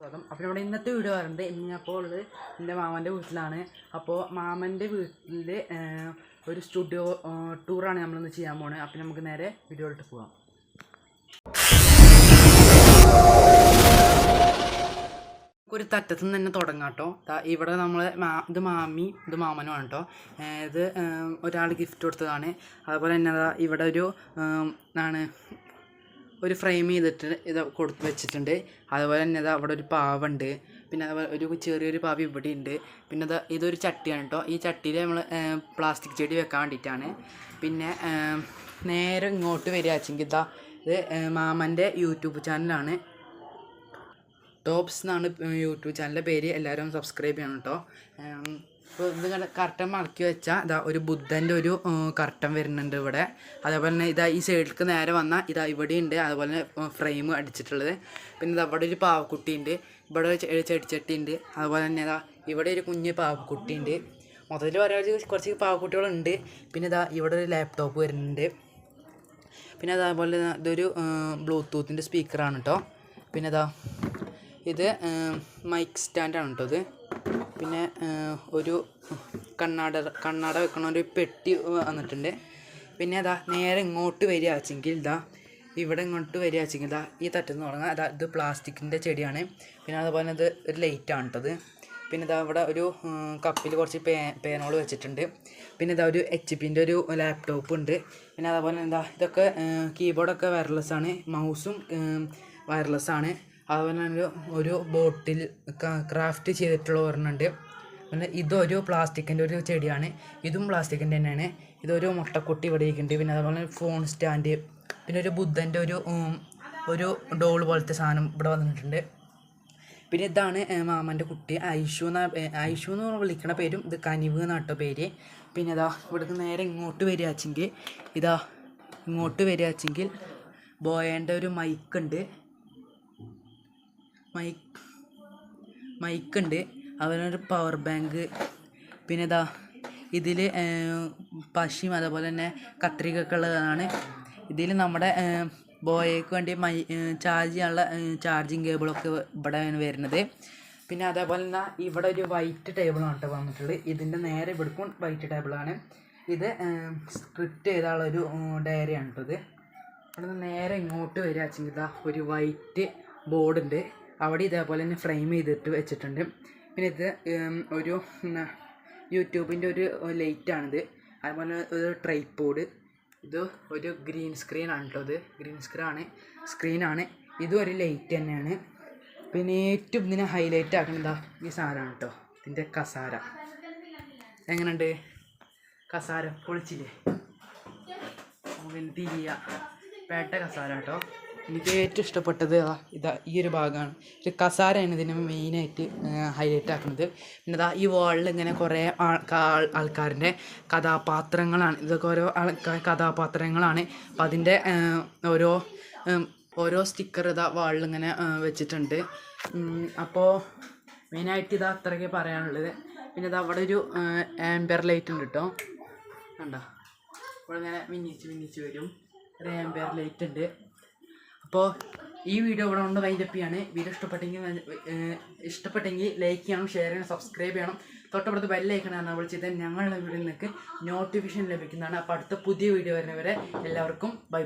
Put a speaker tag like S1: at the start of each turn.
S1: അപ്പോൾ നമ്മുടെ ഇന്നത്തെ വീഡിയോ പറയുന്നത് ഇന്നിപ്പോൾ ഉള്ളത് എൻ്റെ മാമൻ്റെ വീട്ടിലാണ്. അപ്പോൾ മാമൻ്റെ വീട്ടിൽ ഒരു സ്റ്റുഡിയോ ടൂറാണ് നമ്മളിന്ന് ചെയ്യാൻ പോകുന്നത്. അപ്പോൾ നമുക്ക് നേരെ വീഡിയോയിലോട്ട് പോകാം. ഒരു തറ്റത്തു നിന്ന് തന്നെ തുടങ്ങാം കേട്ടോ. ഇവിടെ നമ്മൾ ഇത് മാമി ഇത് മാമനുമാണ് കേട്ടോ. ഇത് ഒരാൾ ഗിഫ്റ്റ് കൊടുത്തതാണ്. അതുപോലെ തന്നെ ഇവിടെ ഒരു ഫ്രെയിം ചെയ്തിട്ട് ഇത് കൊടുത്ത് വെച്ചിട്ടുണ്ട്. അതുപോലെ തന്നെ അവിടെ ഒരു പാവുണ്ട്. പിന്നെ അതുപോലെ ഒരു ചെറിയൊരു പാവ് ഇവിടെ ഉണ്ട്. പിന്നെ ഇതൊരു ചട്ടിയാണ് കേട്ടോ. ഈ ചട്ടിയിൽ നമ്മൾ പ്ലാസ്റ്റിക് ചെടി വെക്കാൻ വേണ്ടിയിട്ടാണ്. പിന്നെ നേരെ ഇങ്ങോട്ട് വരികയെങ്കിൽ ഇത് മാമൻ്റെ യൂട്യൂബ് ചാനലാണ്. ടോപ്സ് എന്നാണ് യൂട്യൂബ് ചാനലിൻ്റെ പേര്. എല്ലാവരും സബ്സ്ക്രൈബ് ചെയ്യണം കേട്ടോ. ഇപ്പോൾ ഇത് കർട്ടൻ മടക്കി വെച്ചാൽ ഒരു ബുദ്ധൻ്റെ ഒരു കർട്ടൻ വരുന്നുണ്ട് ഇവിടെ. അതേപോലെ തന്നെ ഈ സൈഡിലേക്ക് നേരെ വന്നാൽ ഇവിടെ ഉണ്ട്. അതുപോലെ തന്നെ ഫ്രെയിം അടിച്ചിട്ടുള്ളത്. പിന്നെ അവിടെ ഒരു പാവക്കുട്ടി ഉണ്ട്. ഇവിടെ ഒരു ചെടിച്ചട്ടി ഉണ്ട്. അതുപോലെ തന്നെ ഇവിടെ ഒരു കുഞ്ഞ് പാവക്കുട്ടി ഉണ്ട്. മൊത്തത്തിൽ പറയാൻ കുറച്ച് പാവക്കുട്ടികളുണ്ട്. പിന്നെ ഇവിടെ ഒരു ലാപ്ടോപ്പ് വരുന്നുണ്ട്. പിന്നെ അതേപോലെ ഇതൊരു ബ്ലൂടൂത്തിൻ്റെ സ്പീക്കറാണ് കേട്ടോ. പിന്നെ ഇത് മൈക്ക് സ്റ്റാൻഡാണ് കേട്ടോ ഇത്. പിന്നെ ഒരു കണ്ണാട വെക്കണ ഒരു പെട്ടി വന്നിട്ടുണ്ട്. പിന്നെ നേരെ ഇങ്ങോട്ട് വരികയെങ്കിൽ ഇവിടെ ഇങ്ങോട്ട് വരികയെങ്കിൽ ഈ തറ്റെന്ന് തുടങ്ങാം. ഇത് പ്ലാസ്റ്റിക്കിൻ്റെ ചെടിയാണ്. പിന്നെ അതുപോലെ തന്നെ ഇത് ഒരു ലൈറ്റാണ് കേട്ടത്. പിന്നെ ഇവിടെ ഒരു കപ്പിൽ കുറച്ച് പേനോൾ വെച്ചിട്ടുണ്ട്. പിന്നെ ഒരു HP-ൻ്റെ ഒരു ലാപ്ടോപ്പ് ഉണ്ട്. പിന്നെ അതുപോലെ ഇതൊക്കെ കീബോർഡൊക്കെ വയർലെസ്സാണ്. മൗസും വയർലെസ്സാണ്. അതുപോലെ തന്നെ ഒരു ബോട്ടിൽ ക്രാഫ്റ്റ് ചെയ്തിട്ടുള്ള ഒരെണ്ണമുണ്ട്. പിന്നെ ഇതൊരു പ്ലാസ്റ്റിക്കിൻ്റെ ഒരു ചെടിയാണ്. ഇതും പ്ലാസ്റ്റിക്കിൻ്റെ തന്നെയാണ്. ഇതൊരു മുട്ടക്കുട്ടി ഇവിടെ ഇരിക്കുന്നുണ്ട്. പിന്നെ അതുപോലെ ഫോൺ സ്റ്റാൻഡ്, പിന്നെ ഒരു ബുദ്ധൻ്റെ ഒരു ഡോൾ പോലത്തെ സാധനം ഇവിടെ വന്നിട്ടുണ്ട്. പിന്നെ ഇതാണ് മാമൻ്റെ കുട്ടി ഐഷു എന്ന് വിളിക്കണ പേരും. ഇത് കനിവ് എന്നാട്ടോ പേര്. പിന്നെ ഇവിടുന്ന് നേരെ ഇങ്ങോട്ട് വരികയെങ്കിൽ ബോയേൻ്റെ ഒരു മൈക്കുണ്ട്. അവനൊരു പവർ ബാങ്ക്. പിന്നെ ഇതിൽ പശയും അതുപോലെ തന്നെ കത്രികയൊക്കെ ഉള്ളതാണ്. ഇതിൽ നമ്മുടെ ബോയയ്ക്ക് വേണ്ടി ചാർജ് ചെയ്യാനുള്ള ചാർജിങ് കേബിളൊക്കെ ഇവിടെ വരുന്നത്. പിന്നെ അതേപോലെ തന്നെ ഇവിടെ ഒരു വൈറ്റ് ടേബിളാണ് കേട്ടോ വന്നിട്ടുള്ളത്. ഇതിൻ്റെ നേരെ ഇവിടേക്കും വൈറ്റ് ടേബിളാണ്. ഇത് സ്ക്രിപ്റ്റ് ചെയ്താളൊരു ഡയറിയാണ് കേട്ടോ ഇത്. ഇവിടെ നിന്ന് നേരെ ഇങ്ങോട്ട് വരികയെങ്കിൽ ഒരു വൈറ്റ് ബോർഡുണ്ട്. അവിടെ ഇതേപോലെ തന്നെ ഫ്രെയിം ചെയ്തിട്ട് വെച്ചിട്ടുണ്ട്. പിന്നെ ഇത് ഒരു യൂട്യൂബിൻ്റെ ഒരു ലൈറ്റാണിത്. അതുപോലെ ഒരു ട്രൈപോഡ്. ഇത് ഒരു ഗ്രീൻ സ്ക്രീനാണ് കേട്ടോ. ഇത് ഗ്രീൻ സ്ക്രീനാണ്. ഇതും ഒരു ലൈറ്റ് തന്നെയാണ്. പിന്നെ ഏറ്റവും ഇതിനെ ഹൈലൈറ്റ് ആക്കുന്നത് ഈ സാധനമാണ് കേട്ടോ. ഇതിൻ്റെ കസാര എങ്ങനെയുണ്ട്? കസാര പൊളിച്ചില്ലേ? തിരിയ പേട്ട കസാര കേട്ടോ. എനിക്ക് ഏറ്റവും ഇഷ്ടപ്പെട്ടത് ഈ ഒരു ഭാഗമാണ്. ഒരു കസാരയാണ് ഇതിനെ മെയിനായിട്ട് ഹൈലൈറ്റ് ആക്കുന്നത്. പിന്നെ ഈ വാളിൽ ഇങ്ങനെ കുറേ ആൾക്കാരുടെ കഥാപാത്രങ്ങളാണ്. ഇതൊക്കെ ഓരോ കഥാപാത്രങ്ങളാണ്. അപ്പം അതിൻ്റെ ഓരോ സ്റ്റിക്കർ വാളിൽ ഇങ്ങനെ വെച്ചിട്ടുണ്ട്. അപ്പോൾ മെയിനായിട്ട് അത്രയൊക്കെ പറയാനുള്ളത്. പിന്നെ അവിടെ ഒരു ആംബിയർ ലൈറ്റ് ഉണ്ട് കേട്ടോ. കണ്ടോ? ഇവിടെ ഇങ്ങനെ മിന്നിച്ച് വരും. ഒരു ആംബിയർ ലൈറ്റ് ഉണ്ട്. അപ്പോൾ ഈ വീഡിയോ ഇവിടെ കൊണ്ട് വൈൻഡപ്പ് ചെയ്യാണ്. വീഡിയോ ഇഷ്ടപ്പെട്ടെങ്കിൽ ലൈക്ക് ചെയ്യണം, ഷെയർ ചെയ്യണം, സബ്സ്ക്രൈബ് ചെയ്യണം. തൊട്ടപ്പുറത്ത് ബെല്ലൈക്കണാണ് വിളിച്ചത് ഞങ്ങളുടെ വീഡിയോയിൽ നിങ്ങൾക്ക് നോട്ടിഫിക്കേഷൻ ലഭിക്കുന്നതാണ്. അപ്പോൾ അടുത്ത പുതിയ വീഡിയോ വരുന്നവരെ എല്ലാവർക്കും ബൈ.